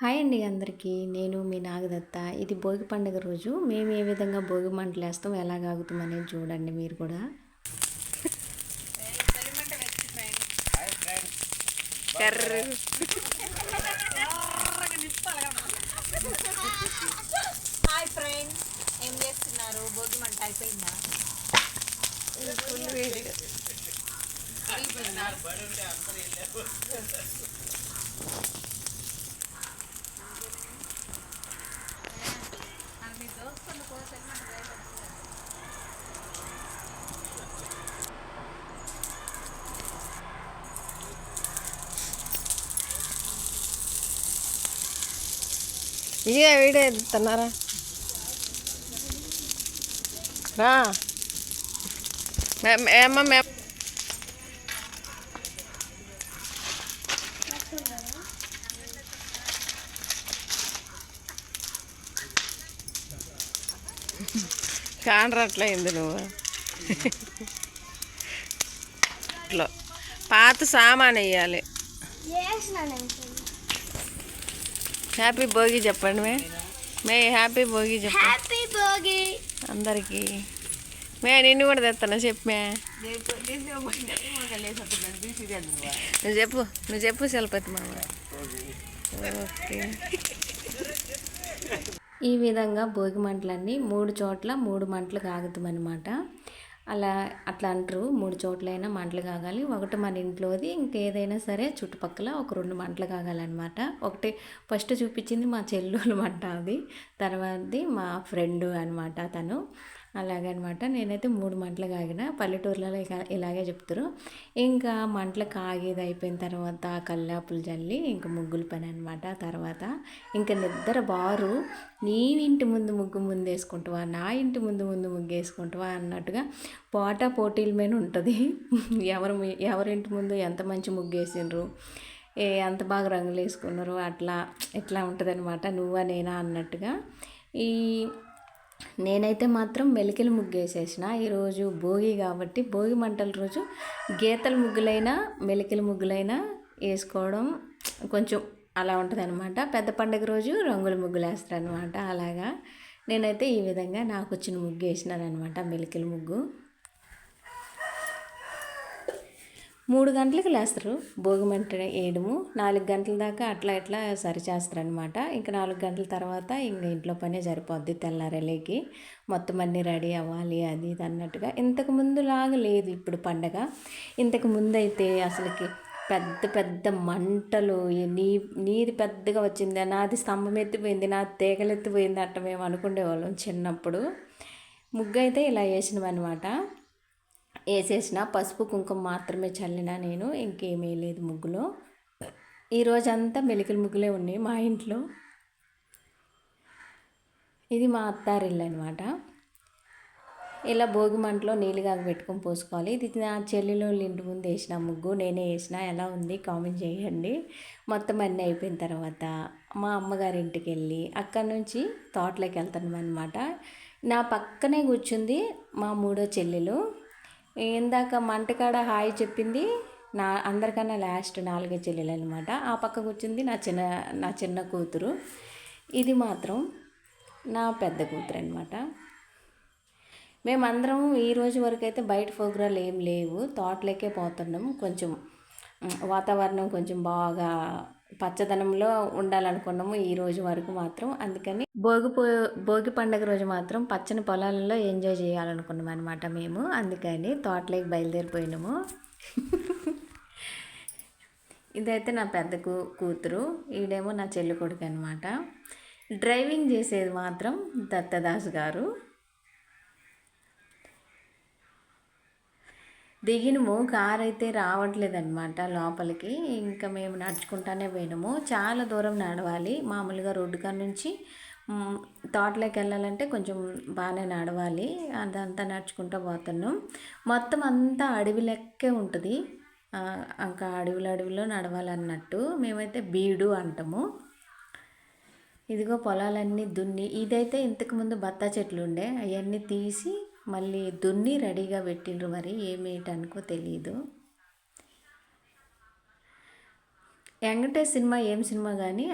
Hi అండి అందరికీ. నేను మీ నాగదత్త. ఇది భోగి పండుగ రోజు మేము ఏ విధంగా భోగి మంటలేస్తాం, ఎలాగాగుతాం అనేది చూడండి మీరు కూడా. హాయ్ ఫ్రెండ్స్, ఏం చేస్తున్నారు? భోగి మంట అయిపోయిందా? ఇక వీడియో ఎత్తున్నారా రా ఏమ్మా మేము కానరట్లయింది నువ్వు ఇట్లా పాత సామాన్ వేయాలి. హ్యాపీ భోగి చెప్పండి మే హ్యాపీ భోగి చెప్పండి అందరికీ. నిన్ను కూడా తెస్తాను చెప్పు నువ్వు చెప్పు చలపతి మామ. ఓకే. ఈ విధంగా భోగి మంటలన్నీ 3 చోట్ల 3 మంటలు కాగుతామన్నమాట. అట్లా అంటారు. 3 చోట్లైనా మంటలు కాగాలి. ఒకటి మన ఇంట్లోది, ఇంకేదైనా సరే చుట్టుపక్కల ఒక 2 మంటలు కాగాలన్నమాట. ఒకటి ఫస్ట్ చూపించింది మా చెల్లెలు మంట, అది తర్వాతది మా ఫ్రెండ్ అనమాట తను. అలాగనమాట. నేనైతే 3 మంటలు కాగిన. పల్లెటూర్లలో ఇలాగే చెప్తారు. ఇంకా మంటలు కాగేది అయిపోయిన తర్వాత కల్లాపులు జల్లి ఇంకా ముగ్గుల పని అనమాట. తర్వాత ఇంకా నిద్ర బారు, నీ ఇంటి ముందు ముగ్గు ముందు వేసుకుంటావా, నా ఇంటి ముందు ముగ్గు వేసుకుంటావా అన్నట్టుగా పోటీల మీద ఉంటుంది. ఎవరింటి ముందు ఎంత మంచి ముగ్గు వేసిండ్రు, ఎంత బాగా రంగులు వేసుకున్నారు, ఇట్లా ఉంటుంది అనమాట. నువ్వా నేనా అన్నట్టుగా. నేనైతే మాత్రం మెలికల ముగ్గు వేసేసిన. ఈరోజు భోగి కాబట్టి భోగి మంటల రోజు గీతల ముగ్గులైనా మెలికల ముగ్గులైనా వేసుకోవడం కొంచెం అలా ఉంటుంది అనమాట. పెద్ద పండుగ రోజు రంగుల ముగ్గులు వేస్తారనమాట. అలాగా నేనైతే ఈ విధంగా నాకు వచ్చిన ముగ్గు వేసినాను అనమాట, మెలికల ముగ్గు. 3 గంటలకు లేస్తారు భోగి మంట వేయడము. 4 గంటల దాకా అట్లా ఇట్లా సరిచేస్తారనమాట. ఇంకా 4 గంటల తర్వాత ఇంక ఇంట్లో పనే సరిపోద్ది. తెల్లారేలేకి మొత్తం అన్నీ రెడీ అవ్వాలి అది ఇది అన్నట్టుగా. ఇంతకు ముందులాగా లేదు ఇప్పుడు పండగ. ఇంతకు ముందు అయితే అసలుకి పెద్ద పెద్ద మంటలు, నీది పెద్దగా వచ్చింది, నాది స్తంభం ఎత్తిపోయింది, నాది తీగలు ఎత్తిపోయింది అట్ట మేము అనుకునేవాళ్ళం చిన్నప్పుడు. ముగ్గు అయితే ఇలా వేసినవన్నమాట. వేసేసిన పసుపు కుంకుమ మాత్రమే చల్లిన నేను, ఇంకేమీ లేదు ముగ్గులో. ఈరోజంతా మెలికల ముగ్గులే ఉన్నాయి మా ఇంట్లో. ఇది మా అత్తారిల్లు అనమాట. ఇలా భోగి మంటలో నీళ్ళుగా పెట్టుకొని పోసుకోవాలి. ఇది నా చెల్లెలు ఇంటి ముందు వేసిన ముగ్గు, నేనే వేసిన. ఎలా ఉంది కామెంట్ చేయండి. మొత్తం అన్నీ అయిపోయిన తర్వాత మా అమ్మగారి ఇంటికి వెళ్ళి అక్కడి నుంచి తోటలోకి వెళ్తాను అనమాట. నా పక్కనే కూర్చుంది మా 3వ చెల్లెలు. ఇందాక మంటకాడ హాయ్ చెప్పింది అందరికన్నా లాస్ట్ 4వ చెల్లెలు అనమాట. ఆ పక్క కూర్చుంది నా చిన్న కూతురు. ఇది మాత్రం నా పెద్ద కూతురు అనమాట. మేమందరం ఈరోజు వరకు అయితే బయట ప్రోగ్రాలు ఏం లేవు, తోటలోకే పోతున్నాం. కొంచెం వాతావరణం కొంచెం బాగా పచ్చదనంలో ఉండాలనుకున్నాము ఈ రోజు వరకు మాత్రం. అందుకని భోగి పండుగ రోజు మాత్రం పచ్చని పొలాలలో ఎంజాయ్ చేయాలనుకున్నాం అనమాట మేము. అందుకని తోటలోకి బయలుదేరిపోయినాము. ఇదైతే నా పెద్ద కూతురు, ఈడేమో నా చెల్లి కొడుకు అనమాట. డ్రైవింగ్ చేసేది మాత్రం దత్తదాస్ గారు. దిగినము, కార్ అయితే రావట్లేదన్నమాట లోపలికి. ఇంకా మేము నడుచుకుంటానే పోయినాము. చాలా దూరం నడవాలి. మామూలుగా రోడ్డు కాడ నుంచి తోటలోకి వెళ్ళాలంటే కొంచెం బాగానే నడవాలి. అదంతా నడుచుకుంటూ పోతున్నాం. మొత్తం అంతా అడవి లెక్కే ఉంటుంది. ఇంకా అడవిలో నడవాలన్నట్టు. మేమైతే బీడు అంటాము. ఇదిగో పొలాలన్నీ దున్ని, ఇదైతే ఇంతకుముందు బత్తా చెట్లు ఉండే, అవన్నీ తీసి మళ్ళీ దున్ని రెడీగా పెట్టిండ్రు. మరి ఏమేటనుకో తెలియదు. వెంకటేష్ సినిమా ఏం సినిమా కానీ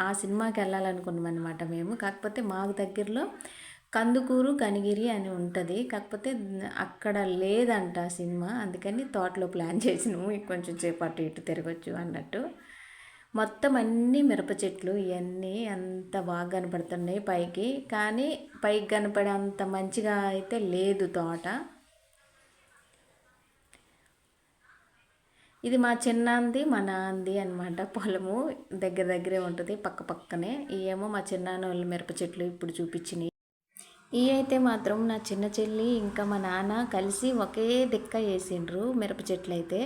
ఆ సినిమాకి వెళ్ళాలనుకున్నాం అనమాట మేము. కాకపోతే మాకు దగ్గరలో కందుకూరు కనిగిరి అని ఉంటుంది. కాకపోతే అక్కడ లేదంట సినిమా. అందుకని తోటలో ప్లాన్ చేసినాము కొంచెం సేపు అటు ఇటు తిరగచ్చు అన్నట్టు. మొత్తం అన్నీ మిరప చెట్లు ఇవన్నీ అంత బాగా కనపడుతున్నాయి పైకి. కానీ పైకి కనపడే అంత మంచిగా అయితే లేదు తోట. ఇది మా చిన్నాంది మా నాంది అనమాట. పొలము దగ్గర దగ్గరే ఉంటుంది, పక్క పక్కనే. ఇవేమో మా చిన్నాన్న వాళ్ళు మిరప చెట్లు ఇప్పుడు చూపించినాయి. ఈ అయితే మాత్రం నా చిన్న చెల్లి ఇంకా మా నాన్న కలిసి ఒకే దిక్క వేసిండ్రు మిరప చెట్లు అయితే.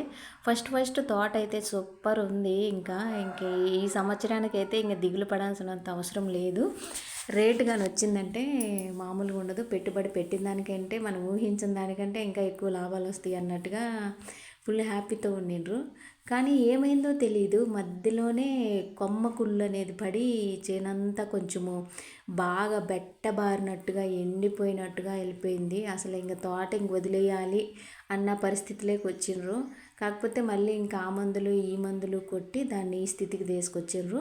ఫస్ట్ తోట అయితే సూపర్ ఉంది. ఇంక ఈ సంవత్సరానికి అయితే ఇంకా దిగులు పడాల్సినంత అవసరం లేదు. రేటు కానీ వచ్చిందంటే మామూలుగా ఉండదు. పెట్టుబడి పెట్టిన దానికంటే మనం ఊహించిన దానికంటే ఇంకా ఎక్కువ లాభాలు వస్తాయి అన్నట్టుగా ఫుల్ హ్యాపీతో ఉండిండ్రు. కానీ ఏమైందో తెలీదు, మధ్యలోనే కొమ్మ కుళ్ళు అనేది పడి చేనంతా కొంచెము బాగా బెట్టబారినట్టుగా ఎండిపోయినట్టుగా వెళ్ళిపోయింది. అసలు ఇంకా తోట ఇంక వదిలేయాలి అన్న పరిస్థితిలోకి వచ్చిండ్రు. కాకపోతే మళ్ళీ ఇంకా ఆ మందులు ఈ మందులు కొట్టి దాన్ని ఈ స్థితికి తీసుకొచ్చిండ్రు.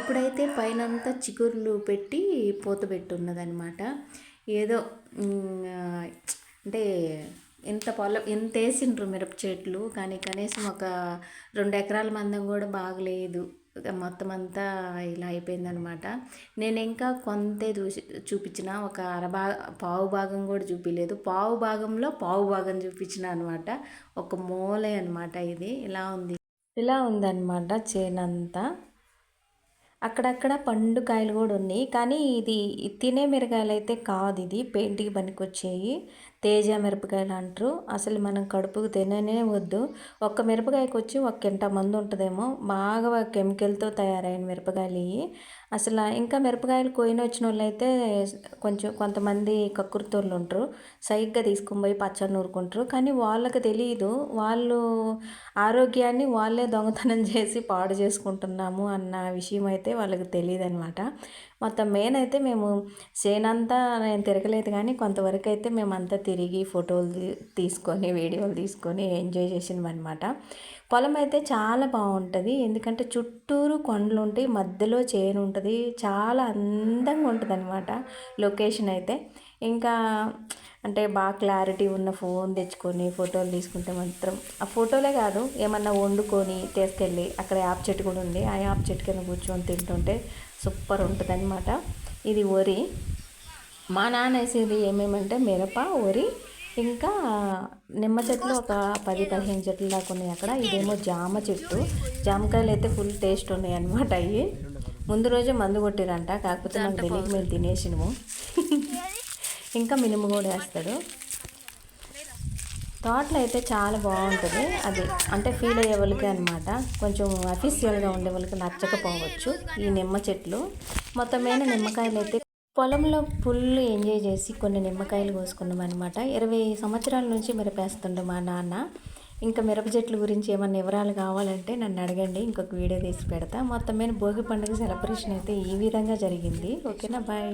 ఇప్పుడైతే పైనంతా చిగుర్లు పెట్టి పూత పెట్టి ఉన్నదనమాట. ఏదో అంటే ఇంత వేసిండ్రు మిరప చెట్లు, కానీ కనీసం ఒక 2 ఎకరాల మందం కూడా బాగలేదు. మొత్తం అంతా ఇలా అయిపోయిందనమాట. నేను ఇంకా కొంతే చూపించిన, ఒక పావు భాగం కూడా చూపించలేదు. పావు భాగంలో పావు భాగం చూపించిన అనమాట. ఒక మూలే అనమాట. ఇది ఇలా ఉందన్నమాట చేనంతా. అక్కడక్కడ పండు కాయలు కూడా ఉన్నాయి. కానీ ఇది తినే మిరకాయలు అయితే కాదు, ఇది పెయింట్కి పనికొచ్చేవి తేజ మిరపకాయలు అంటారు. అసలు మనం కడుపుకు తిననే వద్దు. ఒక్క మిరపకాయకి వచ్చి 1 కింటా మందు ఉంటుందేమో. బాగా కెమికల్తో తయారైన మిరపకాయలు ఇవి. అసలు ఇంకా మిరపకాయలు కొయిన వచ్చిన వాళ్ళు అయితే కొంతమంది కక్కుర్తోళ్ళు ఉంటారు, సైగ్గా తీసుకొని పోయి పచ్చడి నూరుకుంటారు. కానీ వాళ్ళకి తెలియదు, వాళ్ళు ఆరోగ్యాన్ని వాళ్ళే దొంగతనం చేసి పాడు చేసుకుంటున్నాము అన్న విషయం అయితే వాళ్ళకి తెలియదు అనమాట. మొత్తం మెయిన్ అయితే మేము చేనంతా నేను తిరగలేదు, కానీ కొంతవరకు అయితే మేమంతా తిరిగి ఫోటోలు తీసుకొని వీడియోలు తీసుకొని ఎంజాయ్ చేసినవన్నమాట. పొలం అయితే చాలా బాగుంటుంది, ఎందుకంటే చుట్టూరు కొండలు ఉంటాయి, మధ్యలో చేను ఉంటుంది. చాలా అందంగా ఉంటుంది అనమాట లొకేషన్ అయితే. ఇంకా అంటే బాగా క్లారిటీ ఉన్న ఫోన్ తెచ్చుకొని ఫోటోలు తీసుకుంటే మాత్రం, ఆ ఫోటోలే కాదు ఏమన్నా వండుకొని తీసుకెళ్ళి, అక్కడ యాప్ చెట్టు కూడా ఉంది, ఆ యాప్ చెట్టు కింద కూర్చొని తింటుంటే సూపర్ ఉంటుంది అనమాట. ఇది వరి. మా నాన్న వేసేది ఏమేమంటే మిరప, వరి, ఇంకా నిమ్మ చెట్లు ఒక 10-15 చెట్లు దాకా ఉన్నాయి అక్కడ. ఇదేమో జామ చెట్టు. జామకాయలు అయితే ఫుల్ టేస్ట్ ఉన్నాయి అనమాట. అవి ముందు రోజే మందు కొట్టిరంట, కాకపోతే మాకు తెలియక మేము తినేసినాము. ఇంకా మినుము కూడా వేస్తాడు. తోటలో అయితే చాలా బాగుంటుంది. అది అంటే ఫీల్ అయ్యే వాళ్ళకి అనమాట, కొంచెం అఫీషియల్గా ఉండే వాళ్ళకి నచ్చకపోవచ్చు ఈ నిమ్మ చెట్లు. మొత్తమైన నిమ్మకాయలు అయితే పొలంలో ఫుల్ ఎంజాయ్ చేసి కొన్ని నిమ్మకాయలు కోసుకున్నాం అనమాట. 20 సంవత్సరాల నుంచి మిరపేస్తుండే మా నాన్న. ఇంకా మిరప చెట్ల గురించి ఏమన్నా వివరాలు కావాలంటే నన్ను అడగండి, ఇంకొక వీడియో తీసి పెడతా. మొత్తమైన భోగి పండుగ సెలబ్రేషన్ అయితే ఈ విధంగా జరిగింది. ఓకేనా, బాయ్.